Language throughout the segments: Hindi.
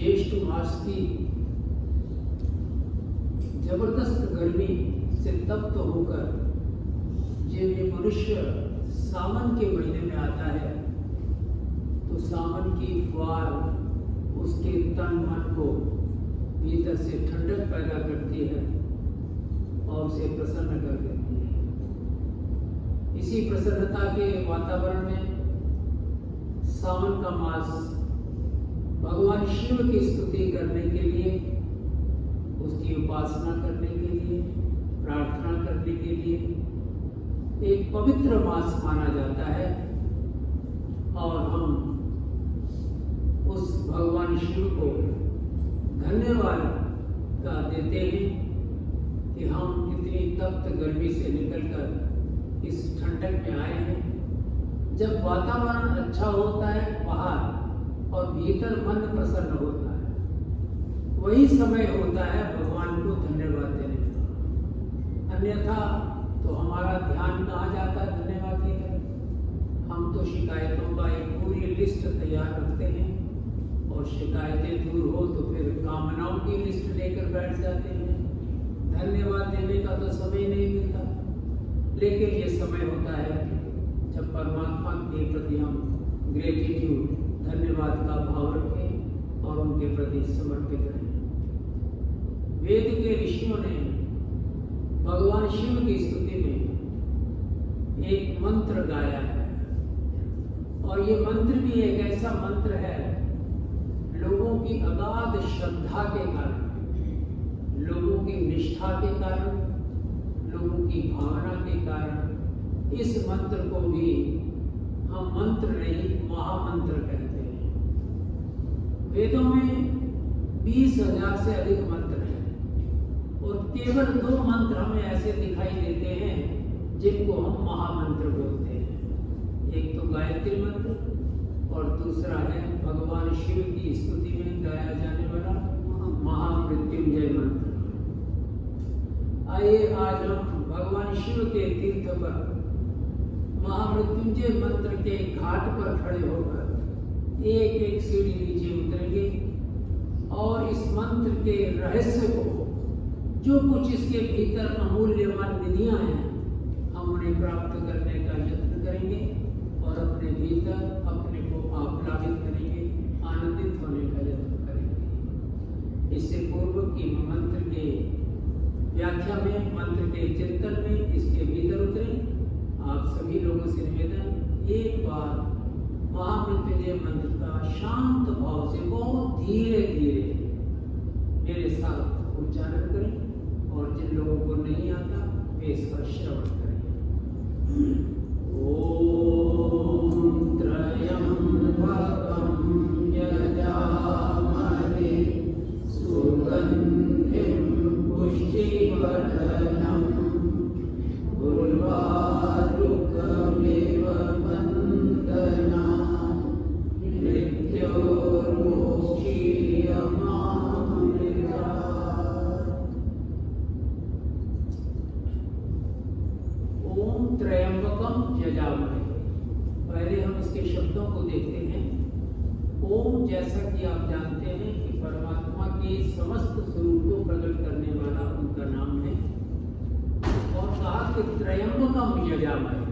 ज्येष्ठ मास की जबरदस्त गर्मी से तप्त होकर जब ये मनुष्य सावन के महीने में आता है तो सावन की फुहार उसके तन मन को भीतर से ठंडक पैदा करती है और उसे प्रसन्न कर देती है। इसी प्रसन्नता के वातावरण में सावन का मास भगवान शिव की स्तुति करने के लिए, उसकी उपासना करने के लिए, प्रार्थना करने के लिए एक पवित्र मास माना जाता है। और हम उस भगवान शिव को धन्यवाद का देते हैं कि हम इतनी तप्त गर्मी से निकलकर इस ठंडक में आए हैं। जब वातावरण अच्छा होता है बाहर और भीतर मन प्रसन्न होता है, वही समय होता है भगवान को धन्यवाद देने का। अन्यथा तो हमारा ध्यान कहाँ जाता है धन्यवाद की तरफ। हम तो शिकायतों का एक पूरी लिस्ट तैयार रखते हैं और शिकायतें दूर हो तो फिर कामनाओं की लिस्ट लेकर बैठ जाते हैं। धन्यवाद देने का तो समय नहीं मिलता, लेकिन ये समय होता है जब परमात्मा के प्रति हम ग्रेटिट्यूड, धन्यवाद का भाव रखें और उनके प्रति समर्पित रहें। वेद के ऋषियों ने भगवान शिव की स्तुति में एक मंत्र गाया है और ये मंत्र भी एक ऐसा मंत्र है लोगों की अगाध श्रद्धा के कारण, लोगों की निष्ठा के कारण, लोगों की भावना के कारण इस मंत्र को भी हम मंत्र नहीं महामंत्र कहते हैं। वेदों में 20,000 से अधिक मंत्र हैं और केवल 2 मंत्र हमें ऐसे दिखाई देते हैं जिनको हम महामंत्र बोलते हैं। एक तो गायत्री मंत्र और दूसरा है भगवान शिव की स्तुति में गाया जाने वाला महामृत्युंजय मंत्र। आइए आज हम भगवान शिव के तीर्थ पर महामृत्युंजय मंत्र के घाट पर खड़े होकर एक एक सीढ़ी नीचे उतरेंगे और इस मंत्र के रहस्य को, जो कुछ इसके भीतर अमूल्यवान निधियां हैं, हम उन्हें प्राप्त करने का यत्न करेंगे और अपने भीतर अपने को आप्लावित करेंगे, आनंदित होने का यत्न करेंगे। इससे पूर्व की मंत्र के व्याख्या में, मंत्र के चिंतन में इसके भीतर उतरें। आप सभी लोगों से निवेदन, एक बार महामृत्युंजय मंत्र का शांत भाव से बहुत धीरे धीरे मेरे साथ उच्चारण करें और जिन लोगों को नहीं आता वे इसका श्रवण करें। ओम त्र्यंबकं यजामहे सुगंधिं पुष्टिवर्धनम् उर्वारुकमेव वन्दना मृत्योर्मुक्षीयमामृता। ओम त्र्यंबकं यजामहे। पहले हम इसके शब्दों को देखते हैं। ओम, जैसा कि आप जानते हैं कि परमात्मा के समस्त स्वरूप को प्रकट करने वाला उनका नाम है। और कहा कि त्र्यंबकम यजामहे।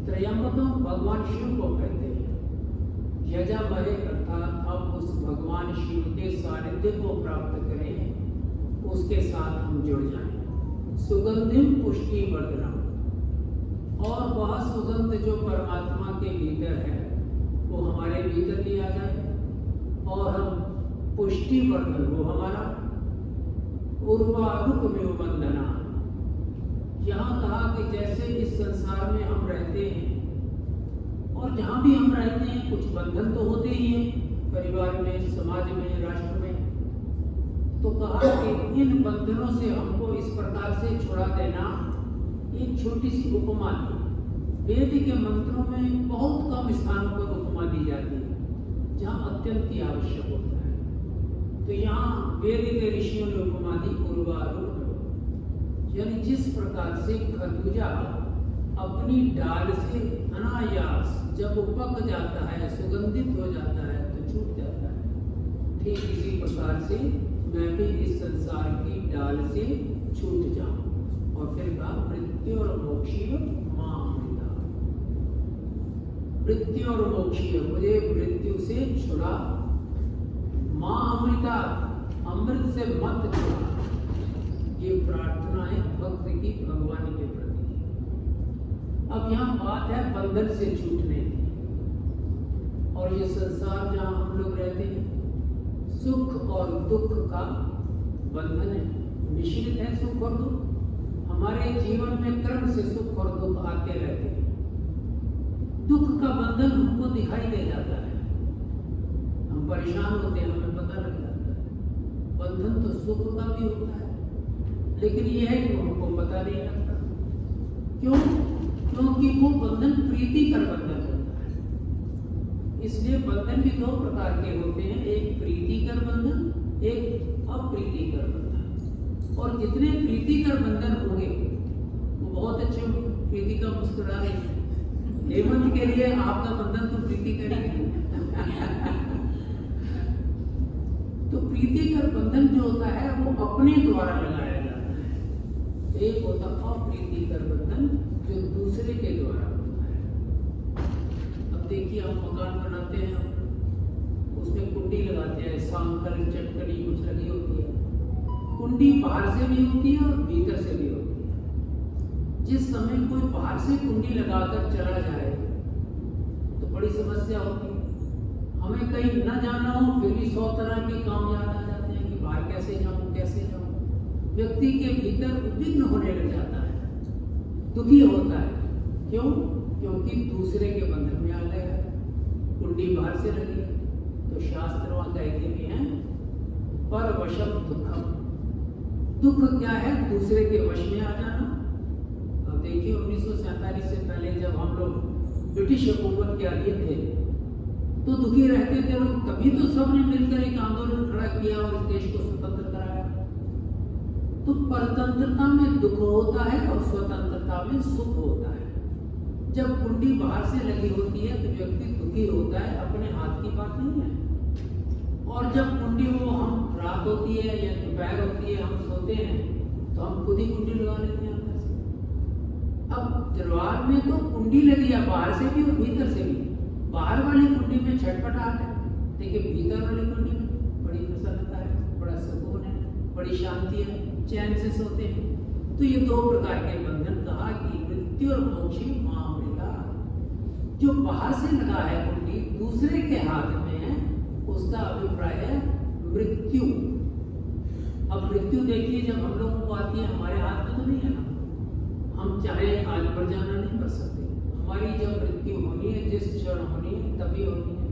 त्र्यंबकम भगवान शिव को कहते हैं। यजामहे अर्थात हम उस भगवान शिव के सानिध्य को प्राप्त करें, उसके साथ हम जुड़ जाएं। सुगंधिम पुष्टि वर्धनम, और वह सुगंध जो परमात्मा के भीतर है वो हमारे भीतर भी आ जाए और हम पुष्टि वर्धन हो हमारा। उर्वारुक में वंदना, यहाँ कहा कि जैसे इस संसार में हम रहते हैं और जहाँ भी हम रहते हैं कुछ बंधन तो होते ही हैं, परिवार में, समाज में, राष्ट्र में। तो कहा कि इन बंधनों से हमको इस प्रकार से छुड़ा देना, एक छोटी सी उपमा दी। वेद के मंत्रों में बहुत कम स्थानों पर उपमा दी जाती है जहाँ अत्यंत ही आवश्यक होता है। तो यहाँ वेद के ऋषियों ने उपमा दी उर्वारुक, यानी जिस प्रकार से खरबूजा अपनी डाल से अनायास जब वो पक जाता है, सुगंधित हो जाता है तो छूट जाता है, ठीक इसी प्रकार से मैं भी इस संसार की डाल से छूट जाऊं। और फिर कहा मृत्यु और मोक्षीय मां अमृता, मृत्यु और मोक्षीय, मुझे मृत्यु से छुड़ा, मां अमृता, अमृत से मत छुड़ा। ये प्रार्थना है भक्त की भगवान के प्रति। अब यहाँ बात है बंधन से छूटने की। और ये संसार जहाँ हम लोग रहते हैं, सुख और दुख का बंधन है, मिश्रित है सुख और दुख। हमारे जीवन में क्रम से सुख और दुख आते रहते हैं। दुख का बंधन हमको दिखाई दे जाता है, हम परेशान होते हैं, हमें पता लग जाता है। बंधन तो सुख का भी होता है, लेकिन यह है कि हमको पता नहीं लगता। क्यों? क्योंकि वो बंधन प्रीतिकर बंधन होता है। इसलिए बंधन भी दो प्रकार के होते हैं, एक प्रीतिकर बंधन, एक अप्रीतिकर बंधन। और जितने प्रीतिकर बंधन होंगे वो बहुत अच्छे होंगे। प्रीतिका मुस्कुरा रही है, हेमंत के लिए आपका बंधन तो प्रीतिकर ही है। तो प्रीतिकर बंधन जो होता है वो अपने द्वारा लगाया जाता है। एक होता अप्रीतिकर बंधन जो दूसरे के द्वारा होता है। अब देखिए, हम मकान बनाते हैं, उसमें कुंडी लगाते हैं, सांकल चटकनी कुछ लगी होती है। कुंडी बाहर से भी होती है और भीतर से भी होती है। जिस समय कोई बाहर से कुंडी लगाकर चला जाए तो बड़ी समस्या होती है। हमें कहीं न जाना हो फिर भी 100 तरह के काम याद आ जाते हैं कि बाहर कैसे जाऊं, कैसे जाऊं। व्यक्ति के भीतर उद्विग्न होने लग जाता है, दुखी होता है। क्यों? क्योंकि दूसरे के बंधन में आ गया है, कुंडी बाहर से लगी है। तो शास्त्र वहां कहते भी हैं पर वशम दुखम। दुख क्या है? दूसरे के वश में आ जाना। अब देखिए, 1947 से पहले जब हम लोग ब्रिटिश हुकूमत के अधीन थे तो दुखी रहते थे लोग। तभी तो सबने मिलकर एक आंदोलन खड़ा किया और इस देश को स्वतंत्र कराया। तो परतंत्रता में दुख होता है और स्वतंत्रता में सुख होता है। जब कुंडी बाहर से लगी होती है तो व्यक्ति दुखी होता है, अपने हाथ की बात नहीं है। और जब कुंडी वो हम रात होती है या दोपहर होती है, हम सोते हैं तो हम खुद ही कुंडी लगा लेते हैं अंदर से। अब दरबार में तो कुंडी लगी है बाहर से भी और भीतर से भी। बाहर वाली कुंडी में छटपटाहट है, लेकिन भीतर वाली कुंडी में बड़ी प्रसन्नता है, बड़ा सुकून है, बड़ी शांति है, चैन से सोते हैं। तो ये दो प्रकार के बंधन कहा कि मृत्यु और मोक्ष मां अमृता। जो बाहर से लगा है कुंडी, दूसरे के हाथ में है, उसका अभिप्राय है मृत्यु। अब मृत्यु देखिए, जब हम लोगों को आती है, हमारे हाथ में तो नहीं है ना। हम चाहे आज बढ़ जाना नहीं कर सकते। हमारी जब मृत्यु होनी है, जिस क्षण होनी है तभी होनी है।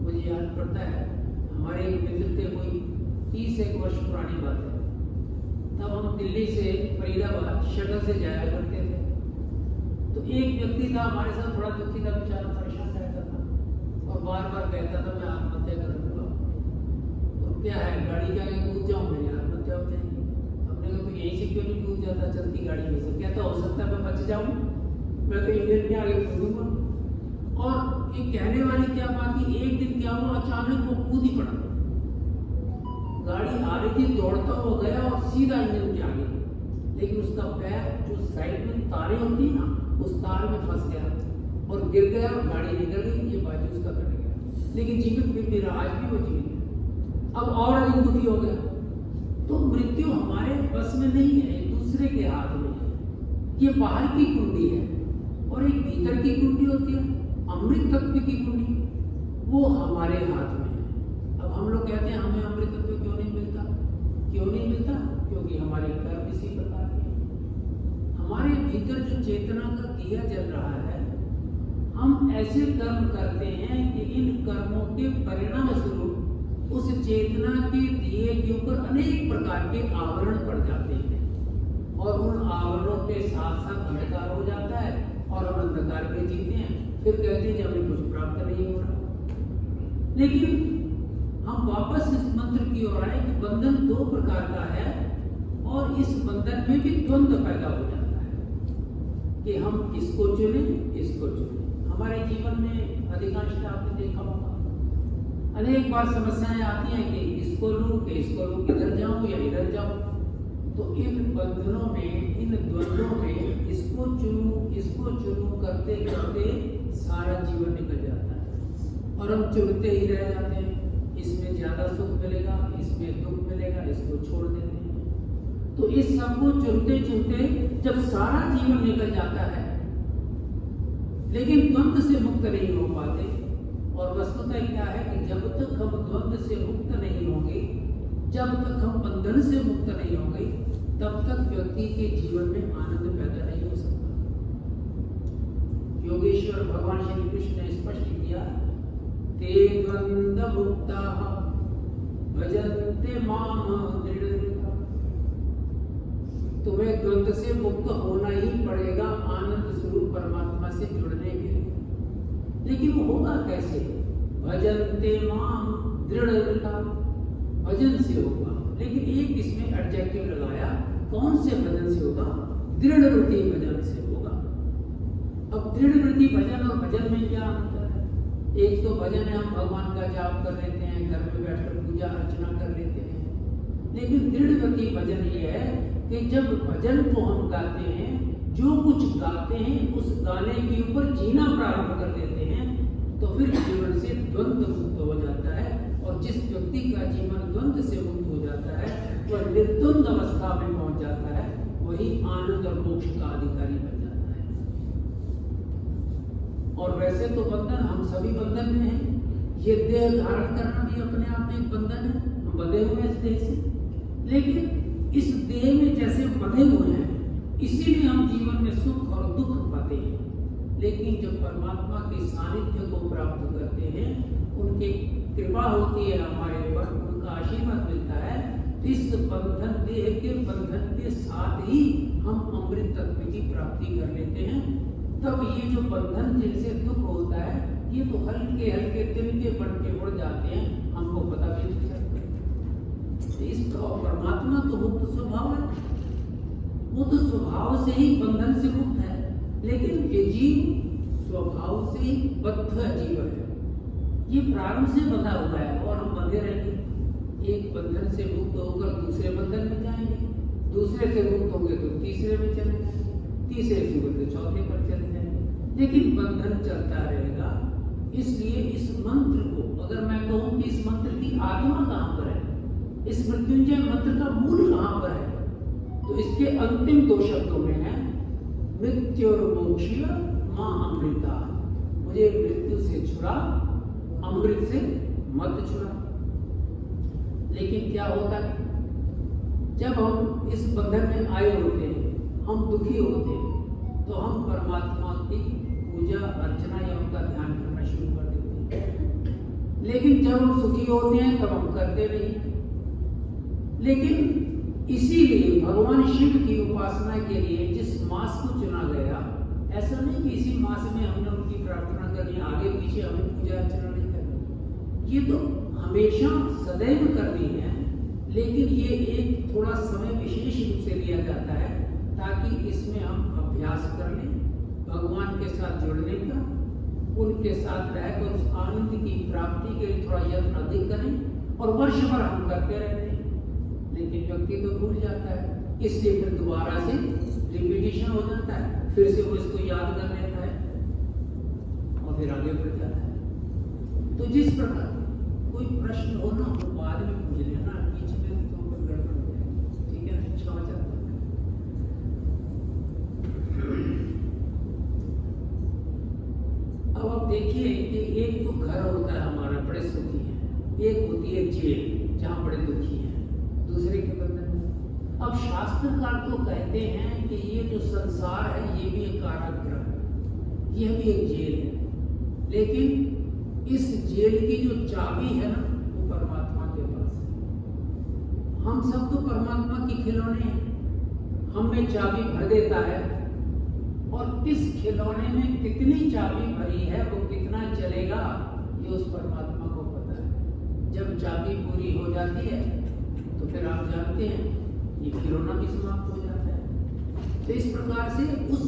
मुझे याद पड़ता है, हमारे एक मित्र थे, कोई 30 वर्ष पुरानी बात है। तब हम दिल्ली से फरीदाबाद शटल से जाया करते थे। तो एक व्यक्ति था हमारे साथ, बड़ा दुखी था, बेचारा परेशान रहता था और बार बार कहता था मैं आत्महत्या कर लूंगा। तो क्या है, गाड़ी के आगे कूद जाऊँ, मेरी आत्महत्या हो जाएगी। हमने कहा तो यहीं से क्यों नहीं कूद जाता चलती गाड़ी में से? कहता हो सकता है मैं बच जाऊँ, मैं तो इंजन के आगे कूदूंगा। और ये कहने वाली क्या बात थी, एक दिन क्या हुआ, अचानक वो कूद ही पड़ा। गाड़ी आ रही थी, दौड़ता हुआ गया और सीधा इंजन के आगे, लेकिन उसका पैर जो साइड में तारें होती ना, उस तार में फंस गया और गिर गया और गाड़ी निकल गई। ये बाजू उसका कट गया, लेकिन जीवित फिर भी रहा, आज भी वो जीवित है। अब और अधिक दुखी हो गया। तो मृत्यु हमारे बस में नहीं है, दूसरे के हाथ में है। ये बाहर की कुंडी है और एक भीतर की कुंडी होती है, अमृत तत्व की कुंडी, वो हमारे हाथ में है। अब हम लोग कहते हैं हमें अमृत तत्व क्यों नहीं मिलता? क्यों नहीं मिलता? क्योंकि हमारे कर्म इसी प्रकार के हैं। हमारे भीतर जो चेतना का दिया जल रहा है, हम ऐसे कर्म करते हैं कि इन कर्मों के परिणाम स्वरूप उस चेतना के दिए के ऊपर अनेक प्रकार के आवरण पड़ जाते हैं और उन आवरणों के साथ साथ अंधकार हो जाता है और हम अंधकार में जीते हैं। फिर कहते हैं जब हमें कुछ प्राप्त नहीं हो रहा। लेकिन हम वापस इस मंत्र की ओर आए कि बंधन दो प्रकार का है और इस बंधन में भी द्वंद्व पैदा हो जाता है कि हम इसको चुने, इसको चुने। हमारे जीवन में अधिकांशतः आपने देखा होगा, अनेक बार समस्याएं आती हैं कि इसको लूं कि इसको लूं, इधर जाऊं या इधर जाऊं। तो इन बंधनों में, इन द्वंद्वों में इसको चुनूं करते करते सारा जीवन निकल जाता है और हम चुनते ही रह जाते हैं। इसमें ज्यादा सुख मिलेगा, इसमें दुख मिलेगा, इसको छोड़ देते हैं। तो इस सब को चुनते चुनते जब सारा जीवन निकल जाता है लेकिन द्वंद्व से मुक्त नहीं हो पाते। और वस्तुतः क्या है कि जब तक हम द्वंद्व से मुक्त नहीं होंगे, जब तक हम बंधन से मुक्त नहीं होंगे, तब तक व्यक्ति के जीवन में आनंद पैदा नहीं हो सकता। योगेश्वर भगवान श्री कृष्ण ने स्पष्ट किया, ते द्वंद्व मुक्ताः भजन्ते माम दृढ़ता। तुम्हें द्वंद्व से मुक्त होना ही पड़ेगा आनंद स्वरूप परमात्मा से जुड़ने के लिए। लेकिन वो होगा कैसे? भजन्ते माम दृढ़ता, भजन से होगा। लेकिन एक इसमें एडजेक्टिव लगाया, कौन से भजन से होगा? दृढ़व्रती भजन से होगा। अब दृढ़व्रती भजन और भजन में क्या अंतर है? एक तो भजन है हम भगवान का जाप कर लेते हैं, घर में बैठकर पूजा अर्चना कर लेते हैं। लेकिन दृढ़व्रती भजन ये है कि जब भजन को हम गाते हैं, जो कुछ गाते हैं उस गाने के ऊपर जीना प्रारंभ कर देते हैं, तो फिर जीवन से द्वंद्व मुक्त हो जाता है। और जिस व्यक्ति का जीवन द्वंद्व से मुक्त हो जाता है वह निर्द्वंद अवस्था में पहुंच जाता है, वही आनंद और मोक्ष का अधिकारी बन जाता है। और वैसे तो बंधन, हम सभी बंधन में हैं। ये देह धारण करना भी अपने आप में एक बंधन है, हम बंधे हुए हैं इस देह से। लेकिन इस देह में जैसे बंधे हुए हैं, इसीलिए हम जीवन में सुख और दुख पाते हैं। लेकिन जब परमात्मा के सानिध्य को प्राप्त करते हैं, उनकी कृपा होती है हमारे पर, उनका आशीर्वाद मिलता है, तो इस बंधन, देह के बंधन के साथ ही हम अमृत तत्व की प्राप्ति कर लेते हैं। तब ये जो बंधन जिनसे दुख होता है, ये तो हल्के हल्के तिनके बन के उड़ जाते हैं, हमको पता भी नहीं चलता। इस परमात्मा तो मुक्त स्वभाव है, वो तो स्वभाव से ही बंधन से मुक्त है। लेकिन ये जीव स्वभाव से ही बद्ध जीवन है, ये प्रारंभ से बंधा हुआ है और हम बंधे रहेंगे। एक बंधन से मुक्त होकर दूसरे बंधन में जाएंगे, दूसरे से मुक्त होंगे तो तीसरे में चले जाएंगे, तीसरे से मुक्त तो चौथे पर चले जाएंगे। लेकिन बंधन चलता रहेगा। इसलिए इस मंत्र को, अगर मैं कहूँ कि इस मंत्र की आत्मा कहाँ पर है, इस मृत्युंजय मंत्र का मूल कहाँ पर है, तो इसके अंतिम दो शब्दों में है, मृत्युर्मोक्ष मां अमृता। मुझे मृत्यु से छुड़ा, अमृत से मत छुड़ा। लेकिन क्या होता है, जब हम इस बंधन में आए होते हैं, हम दुखी होते हैं, तो हम परमात्मा की पूजा अर्चना या उनका ध्यान करना शुरू कर देते हैं। लेकिन जब हम सुखी होते हैं तब हम करते नहीं। लेकिन इसीलिए भगवान शिव की उपासना के लिए जिस मास को चुना गया, ऐसा नहीं कि इसी मास में हमने उनकी प्रार्थना करनी, आगे पीछे हमें पूजा अर्चना नहीं करनी। ये तो हमेशा सदैव करनी है। लेकिन ये एक थोड़ा समय विशेष रूप से लिया जाता है ताकि इसमें हम अभ्यास कर लें, भगवान के साथ जुड़ने का, उनके साथ रहकर उस आनंद की प्राप्ति के लिए थोड़ा यत्न अधिक करें। और वर्ष भर हम करते रहते हैं, लेकिन व्यक्ति तो भूल जाता है, इसलिए फिर दोबारा से रिपीटिशन हो जाता है, फिर से वो इसको याद कर लेता है और फिर आगे बढ़ जाता है। तो जिस प्रकार कोई प्रश्न हो ना, तो बाद में पूछ लेना, बीच में तो गड़बड़ हो जाएगी, ठीक है? क्षमा चाहता हूं। अब आप देखिए कि एक तो घर होता है हमारा, बड़े सुखी है, एक होती है जेल जहाँ बड़े दुखी है, दूसरे के बंधन में। अब शास्त्रकार तो कहते हैं कि ये जो संसार है ये भी एक कारागृह है, यह भी एक जेल है। लेकिन इस जेल की जो चाबी है ना, वो परमात्मा के पास है। हम सब तो परमात्मा की खिलौने हैं, हमें चाबी भर देता है। और किस खिलौने में कितनी चाबी भरी है, वो कितना चलेगा, ये उस परमात्मा को पता है। जब चाबी पूरी हो जाती है तो फिर आप जानते हैं ये खिलौना भी समाप्त हो जाता है। तो इस प्रकार से उस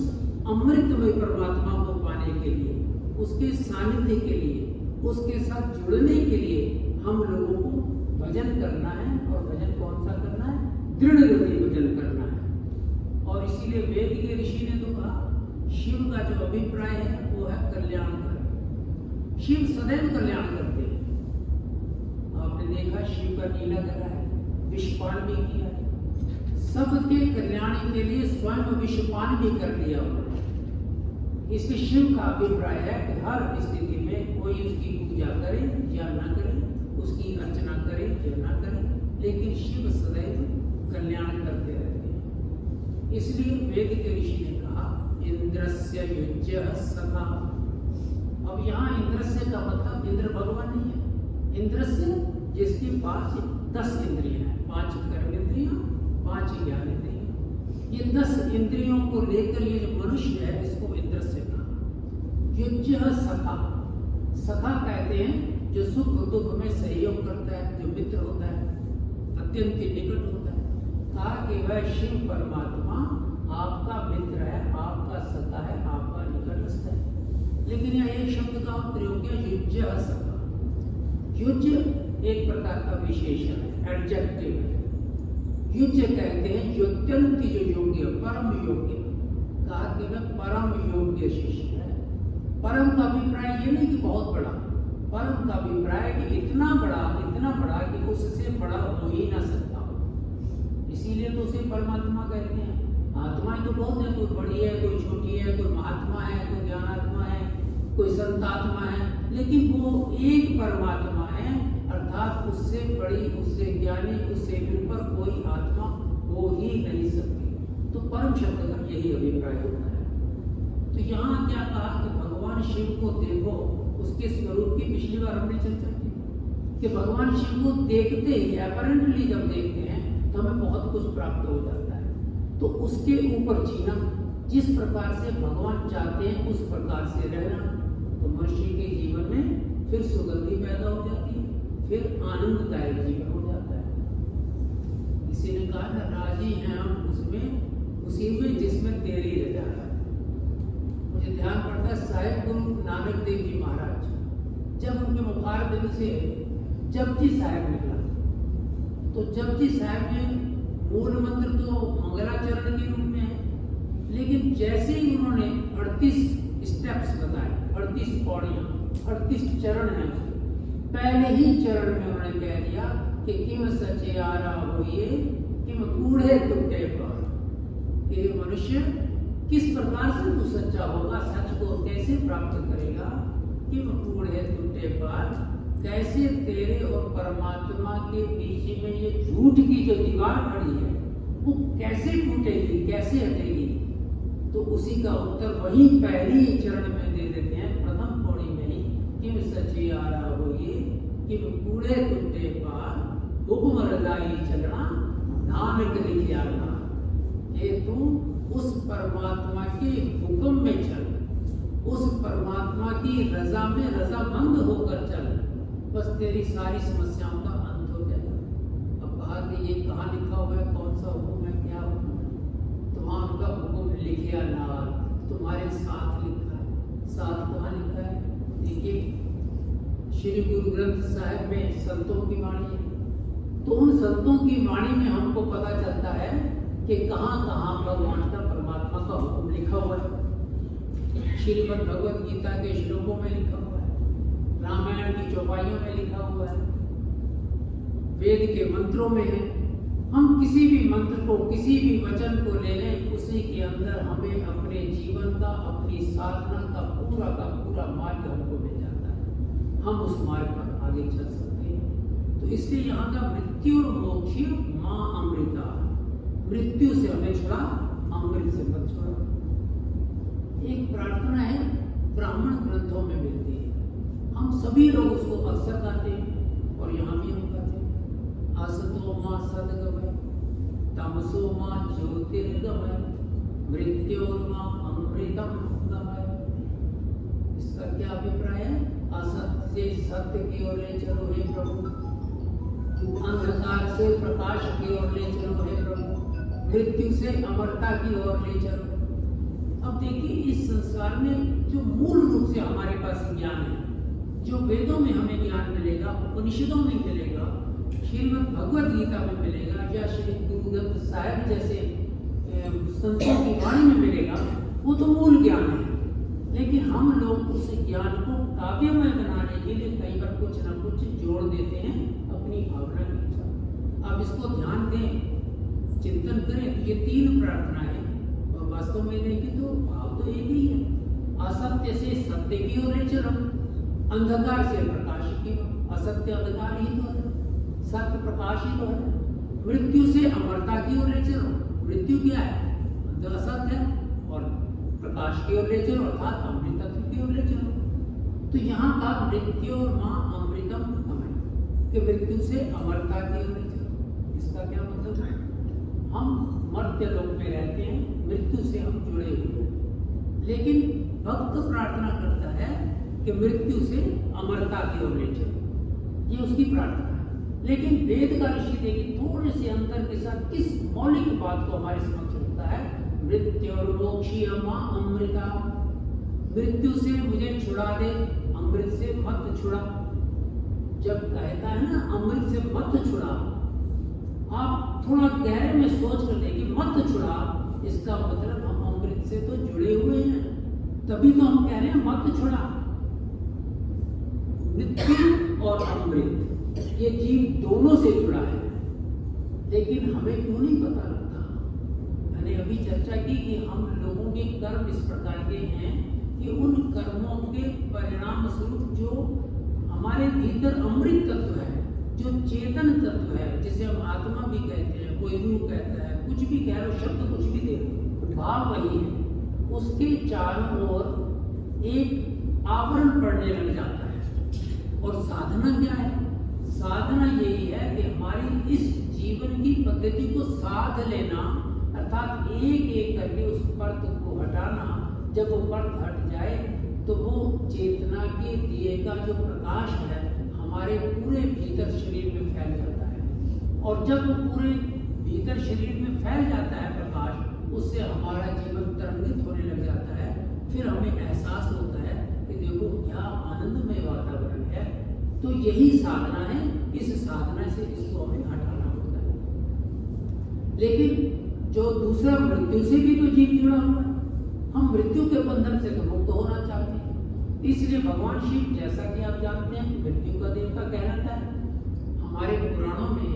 अमृतमय परमात्मा को पाने के लिए, उसके सानिध्य के लिए उसके साथ जुड़ने के लिए हम लोगों को भजन करना है। और भजन कौन सा करना है? दृढ़ हृदय भजन करना है। और इसीलिए वेद के ऋषि ने तो कहा शिव का जो अभिप्राय है वो है कल्याण कर। शिव सदैव कल्याण करते हैं। आपने देखा शिव का लीला करा है, विषपान भी किया है, सबके कल्याण के लिए स्वयं विषपान भी कर दिया उन्होंने। इसलिए शिव का अभिप्राय है कि हर स्थिति में कोई उसकी पूजा करे या ना करे, उसकी अर्चना करे या ना करे, लेकिन शिव सदैव कल्याण करते रहते हैं। इसलिए वेद के ऋषि ने कहा इंद्रस्य युज्यः सखा। अब यहाँ इंद्रस्य का मतलब इंद्र भगवान नहीं है। इंद्रस्य जिसके पास 10 इंद्रियां हैं, 5 कर्म इंद्रियां, 5 ज्ञान इंद्रियां। ये 10 इंद्रियों को लेकर ये जो मनुष्य है इसको इंद्रस्य कहा। युज्यः सखा। सखा कहते हैं जो सुख दुख में सहयोग करता है, जो मित्र होता है, अत्यंत निकट होता है। कहा कि वह शिव परमात्मा आपका मित्र है, आपका सखा है, आपका निकटस्थ है। लेकिन यहाँ एक शब्द का प्रयोग किया युज्यः सखा। युज्य एक प्रकार का विशेषण है, एडजेक्टिव है। युज्य कहते हैं जो अत्यंत जो योग्य, परम योग्य। कहा कि वह परम योग्य शिष्य है। परम का अभिप्राय ये नहीं कि बहुत बड़ा, परम का अभिप्राय कि इतना बड़ा कि उससे बड़ा हो ही ना सकता हो। इसीलिए तो उसे परमात्मा कहते हैं। आत्माएं तो बहुत है, कोई बड़ी है, कोई छोटी है, कोई महात्मा है, कोई ज्ञानात्मा है, कोई संतात्मा है, लेकिन वो एक परमात्मा है। अर्थात उससे बड़ी, उससे ज्ञानी, उससे ऊपर कोई आत्मा हो ही नहीं सकती। तो परम शब्द का यही अभिप्राय होता है। तो यहाँ क्या कहा कि भगवान शिव को देखो, उसके स्वरूप की पिछली बार हमने चर्चा की कि भगवान शिव को देखते ही, अपरेंटली जब देखते हैं तो हमें बहुत कुछ प्राप्त हो जाता है। तो उसके ऊपर जीना, जिस प्रकार से भगवान चाहते हैं उस प्रकार से रहना, तो मनुष्य के जीवन में फिर सुगंधि पैदा हो जाती है, फिर आनंददायक जीवन हो जाता है। इसी ने कहा ना, राजी हैं हम उसमें, उसी में जिसमें तेरी रजा है। मुझे ध्यान पड़ता है साहिब गुरु नानक देव जी महाराज, जब उनके मुखारबिंद से जपजी साहिब निकला, तो जपजी साहिब में मूल मंत्र तो मंगलाचरण के रूप में है, लेकिन जैसे ही उन्होंने 38 स्टेप्स बताए, 38 पौड़ियां, 38 चरण हैं, पहले ही चरण में उन्होंने कह दिया कि किम सचयारा होइए किम कूढ़े टूटे पर। ये मनुष्य किस प्रकार से तू सच्चा होगा, सच को कैसे प्राप्त करेगा, किम कूढ़े टूटे पर, कैसे तेरे और परमात्मा के बीच में ये झूठ की जो दीवार खड़ी है वो कैसे टूटेगी, कैसे हटेगी। तो उसी का उत्तर वही पहली चरण में दे देते हैं, प्रथम पौड़ी में ही, किम सचियारा होइए किम कूड़े टूटे पार, हुक्म रजाई चलना नानक लिखिया ना। ये तू उस परमात्मा के हुक्म में चल, उस परमात्मा की रजा में रजामंद होकर चल, बस तेरी सारी समस्याओं का अंत हो जाएगा। अब कहा कि ये कहाँ लिखा हुआ है, कौन सा हुक्म है, क्या हुक्म है? तो वहाँ उनका हुक्म लिखिया नाल, तुम्हारे साथ लिखा है। साथ कहाँ लिखा है? देखिए श्री गुरु ग्रंथ साहिब में संतों की वाणी है, तो उन संतों की वाणी में हमको पता चलता है कि कहाँ कहाँ भगवान का, परमात्मा का हुक्म लिखा हुआ है। श्रीमद् भगवद गीता के श्लोकों में लिखा हुआ है, रामायण की चौपाइयों में लिखा हुआ है, वेद के मंत्रों में है। हम किसी भी मंत्र को, किसी भी वचन को ले लें, उसी के अंदर हमें अपने जीवन का, अपनी साधना का पूरा मार्ग हमको मिल जाता है। हम उस मार्ग पर आगे चल सकते हैं। तो इसलिए यहाँ का मृत्यु और मोक्ष माँ अमृता, मृत्यु से हमें छुड़ा, अमृत से मत छुड़ा। एक प्रार्थना है, ब्राह्मण ग्रंथों में मिलती है, हम सभी लोग उसको अक्सर गाते हैं और यहाँ भी हम गाते हैं। असतो माँ सद्गमय, तमसो माँ ज्योतिर्गमय, मृत्योर्मा अमृतम गमय। इसका क्या अभिप्राय है? असत्य से सत्य की ओर ले चलो हे प्रभु, अंधकार से प्रकाश की ओर ले चलो हे प्रभु, मृत्यु से अमरता की ओर ले चलो। अब देखिए इस संसार में जो मूल रूप से हमारे पास ज्ञान है, जो वेदों में हमें ज्ञान मिलेगा, उपनिषदों में मिलेगा, श्रीमद् भगवद गीता में मिलेगा, या श्री गुरु ग्रंथ साहिब जैसे संतों की वाणी में मिलेगा, वो तो मूल ज्ञान है। लेकिन हम लोग उस ज्ञान को काव्यमय बनाने के लिए कई बार कुछ ना कुछ जोड़ देते हैं अपनी भावना के अनुसार। अब इसको ध्यान दें, चिंतन करें। तो ये 3 प्रार्थनाएं और वास्तव में देखें तो भाव तो एक ही है। असत्य से सत्य की ओर ले चलो, अंधकार से प्रकाश की ओर। असत्य अंधकार ही तो है, सत्य प्रकाश ही तो है। मृत्यु से अमरता की ओर ले चलो। मृत्यु क्या है? असत्य है। और प्रकाश की ओर ले चलो, अर्थात अमृतत्व की ओर ले चलो। तो यहाँ का मृत्यु माँ अमृतम अमृत कि मृत्यु से अमरता की ओर ले चलो। इसका क्या मतलब है? हम मर्त्य लोक में रहते हैं, मृत्यु से हम जुड़े हुए हैं, लेकिन भक्त प्रार्थना करता है कि मृत्यु से अमरता की ओर ले चलो। ये उसकी प्रार्थना है। लेकिन वेद का ऋषि देखिए थोड़े से अंतर के साथ किस मौलिक बात को हमारे समक्ष रखता है? मृत्यु और मोक्षीयमा अमृता, मृत्यु से मुझे छुड़ा दे, अमृत से मत छुड़ा। जब कहता है ना अमृत से मत छुड़ा, आप थोड़ा गहरे में सोच कर देखिए, मत छुड़ा इसका मतलब हम अमृत से तो जुड़े हुए हैं, तभी तो हम कह रहे हैं मत छुड़ा। मृत्यु और अमृत ये जीव दोनों से जुड़ा है, लेकिन हमें क्यों नहीं पता लगता? मैंने अभी चर्चा की कि हम लोगों के कर्म इस प्रकार के हैं कि उन कर्मों के परिणाम स्वरूप जो हमारे भीतर अमृत तत्व है, जो चेतन तत्व है, जिसे हम आत्मा भी कहते हैं, कोई रूह कहता है, कुछ भी कह लो, शब्द कुछ भी दे लो, भाव वही है। उसके चारों ओर एक आवरण पड़ने लग जाता है। और साधना क्या है? साधना यही है कि हमारी इस जीवन की पद्धति को साध लेना, अर्थात एक एक करके उस पर्त को हटाना। जब वो पर्त हट जाए तो वो चेतना के दिए का जो प्रकाश है हमारे पूरे भीतर शरीर में फैल जाता है। और जब वो पूरे भीतर शरीर में फैल जाता है प्रकाश, उससे हमारा जीवन तरंगित होने लग जाता है। फिर हमें एहसास होता है कि देखो क्या आनंदमय वातावरण है। तो यही साधना है। इस साधना से इसको हमें हटाना होता है। लेकिन जो दूसरा मृत्यु से भी तो जीव जुड़ा हुआ है, हम मृत्यु के बंधन से तो मुक्त होना चाहते हैं। इसलिए भगवान शिव, जैसा कि आप जानते हैं, मृत्यु का देवता कहलाता है। हमारे पुराणों में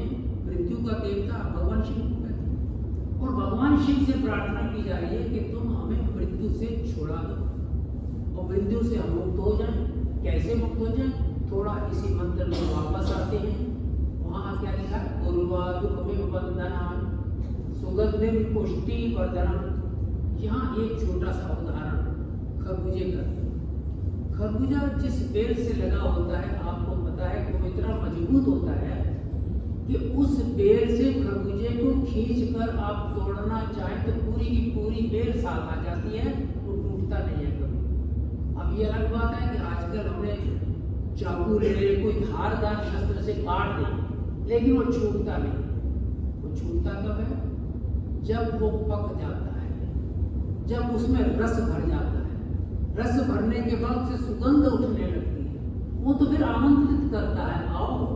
मृत्यु का देवता भगवान शिव को कहते हैं। और भगवान शिव से प्रार्थना की जा रही है कि तुम हमें मृत्यु से छुड़ा दो और मृत्यु से हम मुक्त हो जाए। कैसे मुक्त हो जाए? थोड़ा इसी मंत्र में वापस आते हैं। वहाँ क्या लिखा है? उर्वारुकमिव वंदनान् सुगंधिम पुष्टि वर्धनम्। यहाँ एक छोटा सा उदाहरण खरबूजे का। खरबूजा जिस बेल से लगा होता है, आपको पता है कि वो इतना मजबूत होता है कि उस बेल से खरबूजे को खींचकर आप तोड़ना चाहें तो पूरी की पूरी बेल साथ आ जाती है, वो टूटता नहीं है कभी। अब ये अलग बात है कि आजकल हमने चाकू ले ले, कोई धारदार शस्त्र से काट दे, लेकिन वो छूटता नहीं। वो छूटता कब है? जब वो पक जाता है, जब उसमें रस भर जाता है। रस भरने के बाद से सुगंध उठने लगती है, वो तो फिर आमंत्रित करता है, आओ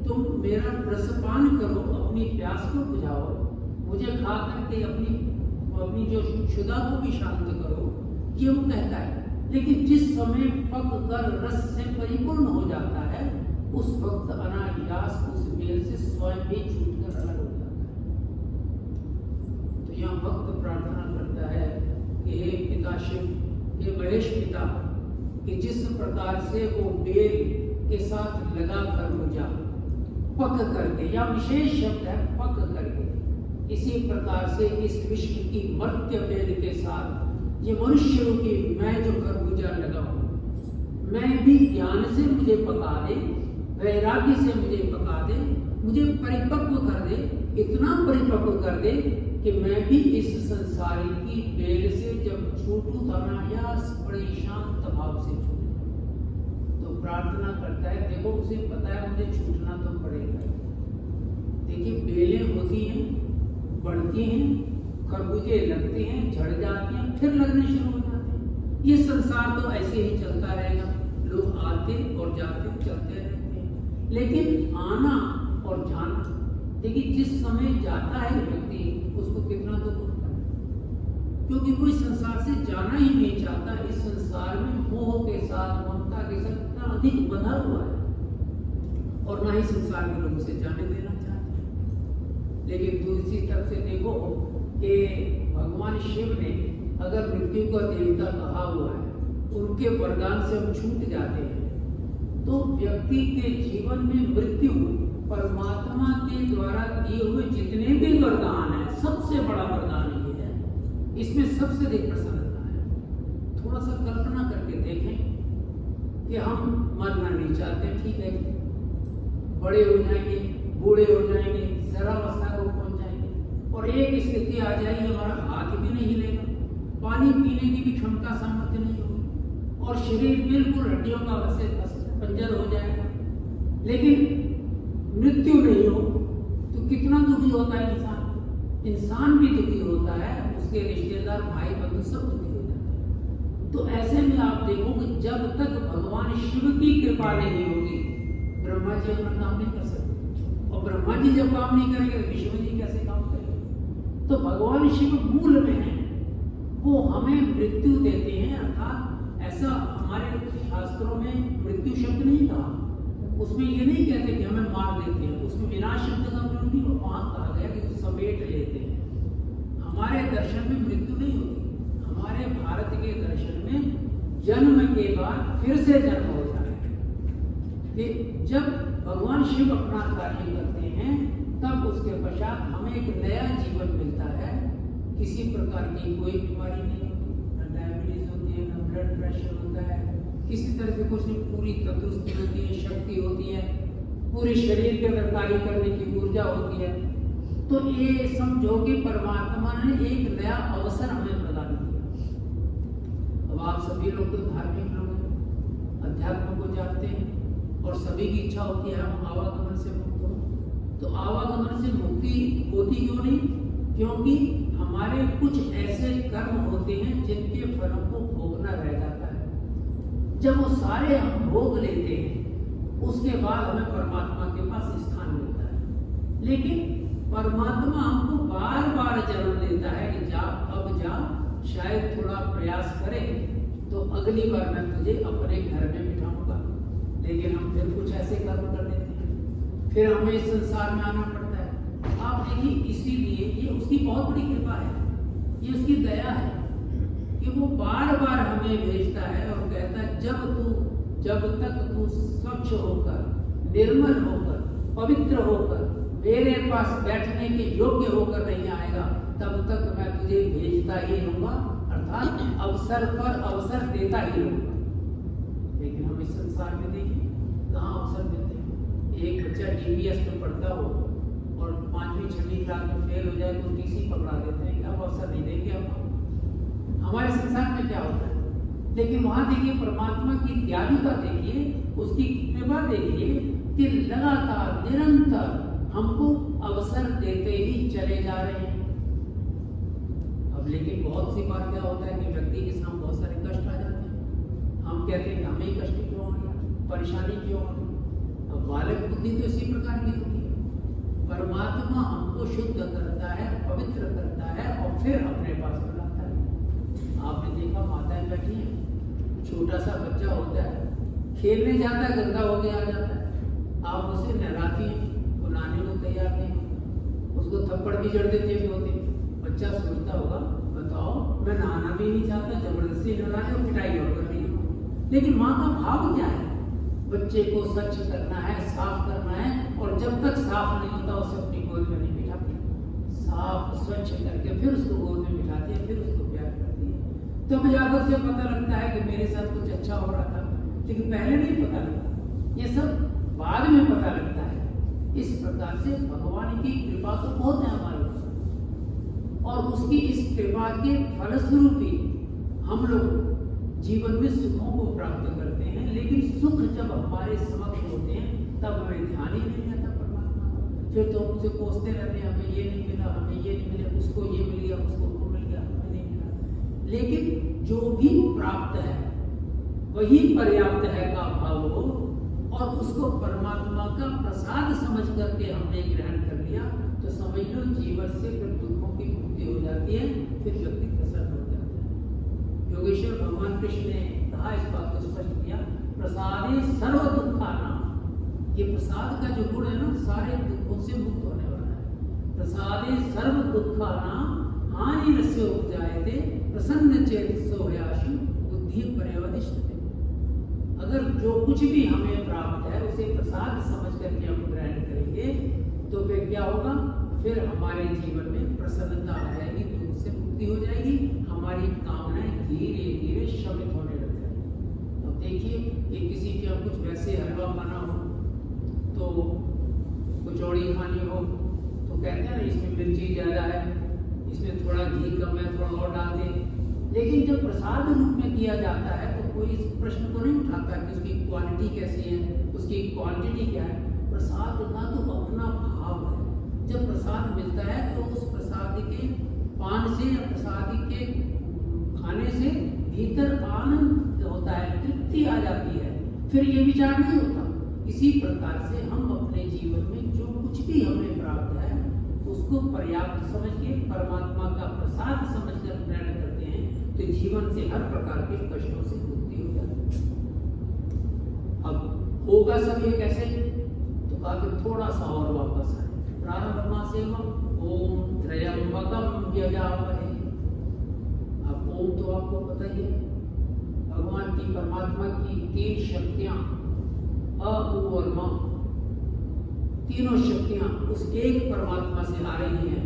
तुम मेरा रसपान करो, अपनी प्यास को बुझाओ, मुझे खा करके अपनी जो क्षुधा को भी शांत करो, ये वो कहता है। लेकिन जिस समय पक कर रस से परिपूर्ण हो जाता है, उस वक्त अनायास उस बेल से स्वयं भी छूटकर अलग हो जाता है। तो यहाँ भक्त प्रार्थना करता है कि हे पिता शिव, हे महेश पिता, कि जिस प्रकार से वो बेल के साथ लगा खरबूजा पक करके, या विशेष शब्द है पक करके, इसी प्रकार से इस विश्व की मर्त्य बेल के साथ ये मनुष्य रूपी मैं जो खरबूजा लगा हूं, मैं भी ज्ञान से मुझे पका दे, वैराग्य से मुझे पका दे, मुझे परिपक्व कर दे, इतना परिपक्व कर दे कि मैं भी इस संसार की बेल से जब छूटूं तो अनायास बड़े शांत भाव से छूटूं। तो प्रार्थना करता है, देखो उसे पता है मुझे छूटना तो पड़ेगा। देखिए बेलें होती हैं, बढ़ती हैं, खरबूजे लगते हैं, झड़ जाते हैं, फिर लगने शुरू हो जाते हैं। ये संसार तो ऐसे ही चलता रहेगा। आते और जाते चलते रहते हैं। लेकिन आना और जाना, देखिए जिस समय जाता है व्यक्ति उसको कितना दुख होता है, क्योंकि कोई संसार से जाना ही नहीं चाहता। इस संसार में मोह के साथ, ममता के साथ इतना अधिक बंधा हुआ है और ना ही संसार के लोग उसे जाने देना चाहते हैं। लेकिन दूसरी तरफ से देखो कि भगवान शिव ने अगर मृत्यु का देवता कहा हुआ है, उनके वरदान से हम छूट जाते हैं, तो व्यक्ति के जीवन में मृत्यु परमात्मा के द्वारा दिए हुए जितने भी वरदान है, सबसे बड़ा वरदान ये है, इसमें सबसे अधिक प्रसन्नता है। थोड़ा सा कल्पना करके देखें कि हम मरना नहीं चाहते, ठीक है, बड़े हो जाएंगे, बूढ़े हो जाएंगे, जरावस्था को पहुंच जाएंगे और एक स्थिति आ जाएगी हमारा हाथ भी नहीं हिलेगा, पानी पीने की भी क्षमता सामर्थ्य नहीं होगी और शरीर बिल्कुल हड्डियों का वैसे पंजर हो जाएगा। लेकिन मृत्यु नहीं हो तो कितना दुखी होता है इंसान। इंसान भी दुखी होता है, उसके रिश्तेदार, भाई बंधु सब दुखी हो जाते हैं। तो ऐसे में आप देखो कि जब तक भगवान शिव की कृपा नहीं होगी, ब्रह्मा जी अपना काम नहीं कर सकते और ब्रह्मा जी जब काम नहीं करेंगे तो विष्णु जी कैसे काम करेंगे। तो भगवान शिव मूल में है, वो हमें मृत्यु देते हैं। अर्थात ऐसा हमारे शास्त्रों में मृत्यु शब्द नहीं कहा, उसमें ये नहीं कहते कि हमें मार देते हैं, उसमें विनाश शब्द का प्रयोग नहीं, वहां कहा गया कि समेट लेते हैं। हमारे दर्शन में मृत्यु नहीं होती, हमारे भारत के दर्शन में जन्म के बाद फिर से जन्म हो जाए कि जब भगवान शिव अपना कार्य करते हैं तब उसके पश्चात हमें एक नया जीवन मिलता है। किसी प्रकार की कोई बीमारी नहीं होती, न डायबिटीज होती है, न ब्लड प्रेशर होता है, किसी तरह से कुछ नहीं, पूरी तंदुरुस्ती होती है, शक्ति होती है, पूरे शरीर के अंदर कार्य करने की ऊर्जा होती है। तो ये समझो कि परमात्मा ने एक नया अवसर हमें प्रदान किया। अब आप सभी लोग तो धार्मिक लोग हैं, अध्यात्म को जानते हैं और सभी की इच्छा होती है हम आवागमन से मुक्त हो। तो आवागमन से मुक्ति होती क्यों नहीं? क्योंकि हमारे कुछ ऐसे कर्म होते हैं जिनके फलों को भोगना रह जाता है। जब वो सारे हम भोग लेते हैं उसके बाद हमें परमात्मा के पास स्थान मिलता है। लेकिन परमात्मा हमको बार बार जन्म देता है कि जा, अब जा, शायद थोड़ा प्रयास करे तो अगली बार मैं तुझे अपने घर में बिठाऊंगा। लेकिन हम फिर कुछ ऐसे कर्म कर देते हैं, फिर हमें इस संसार में आना पड़ता है। आप देखिए, इसीलिए ये उसकी बहुत बड़ी कृपा है, ये उसकी दया है कि वो बार बार हमें भेजता है और कहता है जब तक तू स्वच्छ होकर, निर्मल होकर, पवित्र होकर मेरे पास बैठने के योग्य होकर नहीं आएगा, तब तक मैं तुझे भेजता ही रहूंगा, अर्थात अवसर पर अवसर देता ही रहूंगा। लेकिन हम इस संसार में देखिए कहाँ अवसर देते हैं। एक बच्चा DBS में पढ़ता हो और 5वीं 6वीं क्लास में फेल हो जाए तो TC पकड़ा देते हैं कि अब अवसर नहीं देंगे हम। हमारे संसार में क्या होता है? लेकिन वहां देखिए परमात्मा की दयालुता देखिए, उसकी कृपा देखिए कि लगातार निरंतर हमको अवसर देते ही चले जा रहे हैं। अब लेकिन बहुत सी बार क्या होता है कि व्यक्ति के सामने बहुत सारे कष्ट आ जाते हैं, हम कहते हैं कि हमें कष्ट क्यों आ गया, परेशानी क्यों आ गई। अब बालक बुद्धि तो इसी प्रकार की होती है। परमात्मा हमको शुद्ध करता है, पवित्र करता है और फिर अपने पास बुलाता है। आपने देखा माताएं बैठी हैं, छोटा सा बच्चा होता है, खेलने जाता है, गंदा होके आ जाता है, आप उसे नहलाती हैं, वो नहाने को तैयार नहीं, उसको थप्पड़ भी जड़ देते हैं होते। बच्चा सोचता होगा बताओ मैं नहाना भी नहीं चाहता, जबरदस्ती नहलाने और पिटाई और कर रही हूँ। लेकिन माँ का भाव क्या है? बच्चे को स्वच्छ करना है, साफ करना है, और जब तक साफ नहीं होता उसे अपनी गोद में नहीं बिठाती, साफ स्वच्छ करके फिर उसको गोद में बिठाती है, फिर उसको प्यार करती है। तब जाकर उसे पता लगता है कि मेरे साथ कुछ अच्छा हो रहा था, लेकिन पहले नहीं पता लगता, ये सब बाद में पता लगता है। इस प्रकार से भगवान की कृपा तो बहुत है हमारे ऊपर, और उसकी इस कृपा के फलस्वरूप ही हम लोग जीवन में सुखों को प्राप्त करते हैं। लेकिन सुख जब हमारे समक्ष होते हैं तब हमें ध्यान ही नहीं रहता परमात्मा का। फिर तो उसे कोसते रहते हैं, हमें ये नहीं मिला, हमें ये नहीं मिला, उसको ये मिल गया, उसको वो मिल गया, हमें नहीं मिला। लेकिन जो भी प्राप्त है वही पर्याप्त है का भाव हो और उसको परमात्मा का प्रसाद समझ करके हमने ग्रहण कर लिया, तो समझ लो जीवन से फिर दुखों की मुक्ति हो जाती है, फिर व्यक्ति प्रसन्न हो जाता है। योगेश्वर भगवान कृष्ण ने कहा, इस बात को स्पष्ट किया, प्रसादे सर्व दुखानां। ये प्रसाद का जो गुण है ना, सारे दुखों से मुक्त होने वाला है। प्रसादे सर्व दुखानां हानि रस्य उपजायते प्रसन्न चेतसो याशु बुद्धि पर्यवदिष्ठते। अगर जो कुछ भी हमें प्राप्त है उसे प्रसाद समझ करके हम ग्रहण करेंगे, तो फिर क्या होगा, फिर हमारे जीवन में प्रसन्नता आ जाएगी, दुख से मुक्ति हो जाएगी, हमारी कामनाएं धीरे धीरे शमित होने लग जाएगी। अब देखिए कि किसी के यहाँ कुछ वैसे हलवा खाना हो, तो कचौड़ी खानी हो, तो कहते हैं ना इसमें मिर्ची ज़्यादा है, इसमें थोड़ा घी कम है, थोड़ा और डाल दें। लेकिन जब प्रसाद रूप में दिया जाता है तो कोई इस प्रश्न को नहीं उठाता कि उसकी क्वालिटी कैसी है, उसकी क्वांटिटी क्या है। प्रसाद का तो अपना भाव है। जब प्रसाद मिलता है तो उस प्रसाद के पान से या प्रसाद के खाने से भीतर आनंद होता है, तृप्ति आ जाती है, फिर ये विचार नहीं होता। इसी प्रकार से हम अपने जीवन में जो कुछ भी हमें प्राप्त है उसको पर्याप्त समझ के परमात्मा का प्रसाद समझकर ग्रहण करते हैं, तो जीवन से हर प्रकार के कष्टों से मुक्ति हो जाती है। अब होगा सब ये कैसे, तो कहा कि थोड़ा सा और वापस आए। प्रारंभ मां से ओम त्र्यंबकम यजामहे। अब ओम तो आपको पता ही है, भगवान की परमात्मा की 3 शक्तियां, अ उ और म, तीनों शक्तियां उस एक परमात्मा से आ रही हैं,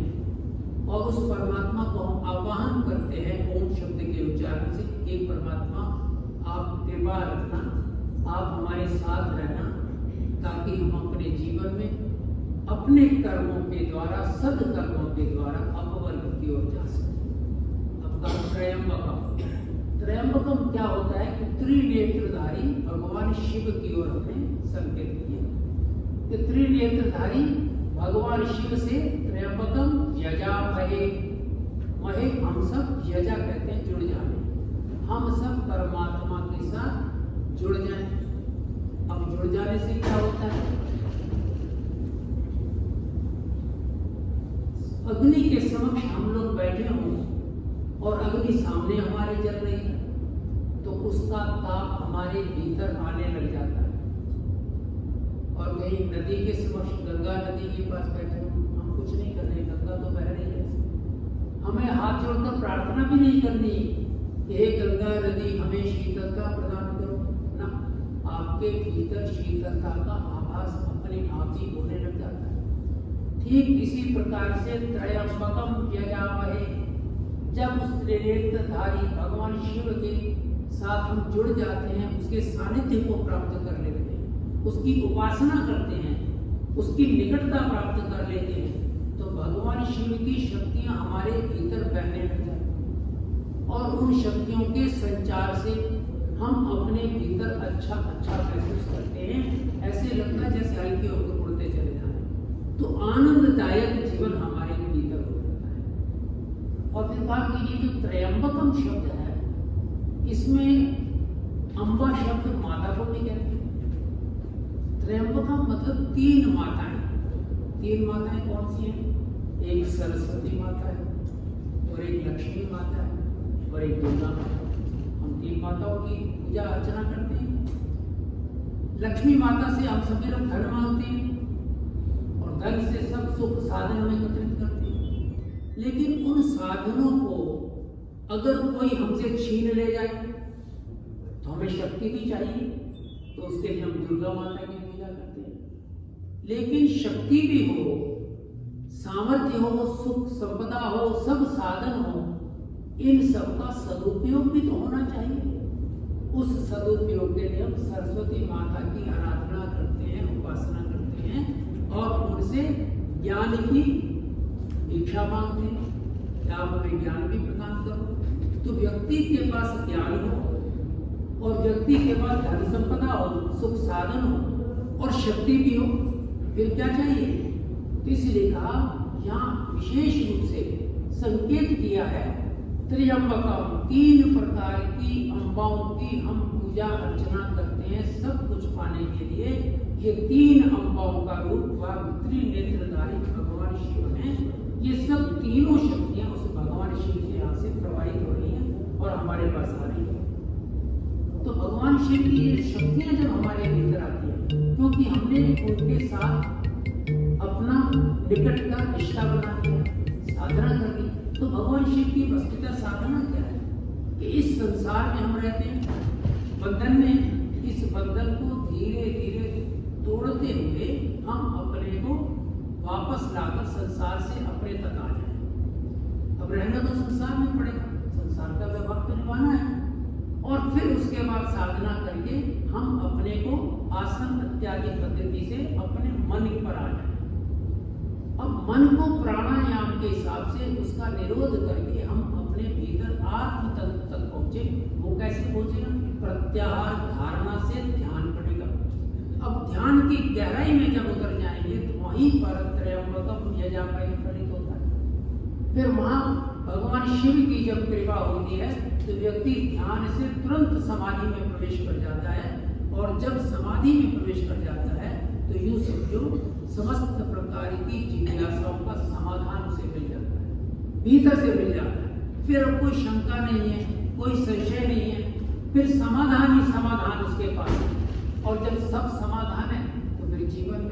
और उस परमात्मा को हम आवाहन करते हैं ओम शब्द के उच्चारण से। एक परमात्मा आप कृपा रखना, आप हमारे साथ रहना, ताकि हम अपने जीवन में अपने कर्मों के द्वारा, सदकर्मों के द्वारा अपवर्ग की ओर जा सकें। अब कहा त्रयंबकम। त्रयंबकम क्या होता है कि त्रिनेत्रधारी भगवान शिव की ओर हमने संकेत किया कि त्रिनेत्रधारी भगवान शिव से त्र्यंबकम यजामहे। महे हम सब, यजा कहते हैं जुड़ जाने, हम सब परमात्मा के साथ जुड़ जाएं। अब जुड़ जाने से क्या होता है, अग्नि के समक्ष हम लोग बैठे हों और अग्नि सामने हमारे जल रही है, तो उसका ताप हमारे भीतर आने लग जाता है। और कहीं नदी के समक्ष, गंगा नदी के पास बैठे हो, हम कुछ नहीं कर रहे, गंगा तो बह रही है, हमें हाथ जोड़कर प्रार्थना भी नहीं करनी कि हे गंगा नदी हमें शीतलता प्रदान करो ना, आपके भीतर शीतलता का आभास अपने आप ही होने लग जाता है। ठीक इसी प्रकार से त्रयंबकम यजामहे, जब उस त्रिनेत्रधारी भगवान शिव के साथ हम जुड़ जाते हैं, उसके सानिध्य को प्राप्त कर लेते हैं, उसकी उपासना करते हैं, उसकी निकटता प्राप्त कर लेते हैं, तो भगवान शिव की शक्तियां हमारे भीतर बहने लग जाती हैं, और उन शक्तियों के संचार से हम अपने भीतर अच्छा अच्छा महसूस करते हैं। ऐसे लगता है जैसे हल्के होकर उड़ते चले जा रहे हैं, तो आनंददायक जीवन हमारे भीतर हो जाता है। और फिर कहा कि ये जो त्रयंबकम शब्द है, इसमें अम्बा शब्द माता को भी कहते हैं। त्रयंबकम मतलब 3 माताएं। 3 माताएं कौन सी हैं? एक सरस्वती माता है, और एक लक्ष्मी माता है, और एक दुर्गा माता है। हम 3 माताओं की पूजा अर्चना करते हैं। लक्ष्मी माता से हम सभी लोग धन मांगते हैं, और धन से सब सुख साधन में एकत्रित करते हैं। लेकिन उन साधनों को अगर कोई हमसे छीन ले जाए तो हमें शक्ति भी चाहिए, तो उसके लिए हम दुर्गा माता की पूजा करते हैं। लेकिन शक्ति भी हो, सामर्थ्य हो, सुख संपदा हो, सब साधन हो, इन सब का सदुपयोग भी तो होना चाहिए। उस सदुपयोग के लिए हम सरस्वती माता की आराधना करते हैं, उपासना करते हैं, और उनसे ज्ञान की इच्छा मांगते हैं कि आप हमें ज्ञान भी प्रदान करो। तो व्यक्ति के पास ज्ञान हो, और व्यक्ति के पास धन संपदा हो, सुख साधन हो, और शक्ति भी हो, फिर क्या चाहिए? तो इसलिए कहा, यहाँ विशेष रूप से संकेत किया है त्र्यंबकम, 3 प्रकार की अम्बाओं की हम पूजा अर्चना करते हैं सब कुछ पाने के लिए, ये 3 अम्बाओं का रूप व त्रिनेत्रधारी भगवान शिव हैं। ये सब तीनों शक्तियां उस भगवान शिव के यहाँ से प्रवाहित हो रही हैं और हमारे पास आ रही हैं। तो भगवान शिव की ये शक्तियां जब हमारे भीतर आती है, क्योंकि हमने उनके साथ अपना निकट का रिश्ता बना लिया, साधना कर ली, तो भगवान शिव की वस्तुतः साधना क्या है कि इस संसार में हम रहते हैं बंधन में, इस बंधन को धीरे धीरे तोड़ते हुए हम अपने को वापस लाकर संसार से अपने तक आ जाए। अब रहना तो संसार में पड़ेगा, संसार का व्यवहार तो निभाना है, और फिर उसके बाद साधना करके हम अपने को आसन इत्यादि पद्धति से अपने मन पर आ जाए। अब मन को प्राणायाम के हिसाब से उसका निरोध करके हम अपने भीतर आत्म तत्व तक पहुंचे। वो कैसे पहुंचेगा? प्रत्याहार धारणा से ध्यान पड़ेगा। अब ध्यान की गहराई में जब उतर जाएंगे तो वहीं पर त्रयंबकम यजामहे फलित होता है। फिर वहां भगवान शिव की जब कृपा होती है तो व्यक्ति ध्यान से तुरंत समाधि में प्रवेश कर जाता है, और जब समाधि में प्रवेश कर जाता है तो यूं समझो समस्त प्रकार की जिज्ञासाओं का समाधान उसे मिल जाता है, भीतर से मिल जाता है। फिर अब कोई शंका नहीं है, कोई संशय नहीं है, फिर समाधान ही समाधान उसके पास है। और जब सब समाधान है तो फिर जीवन में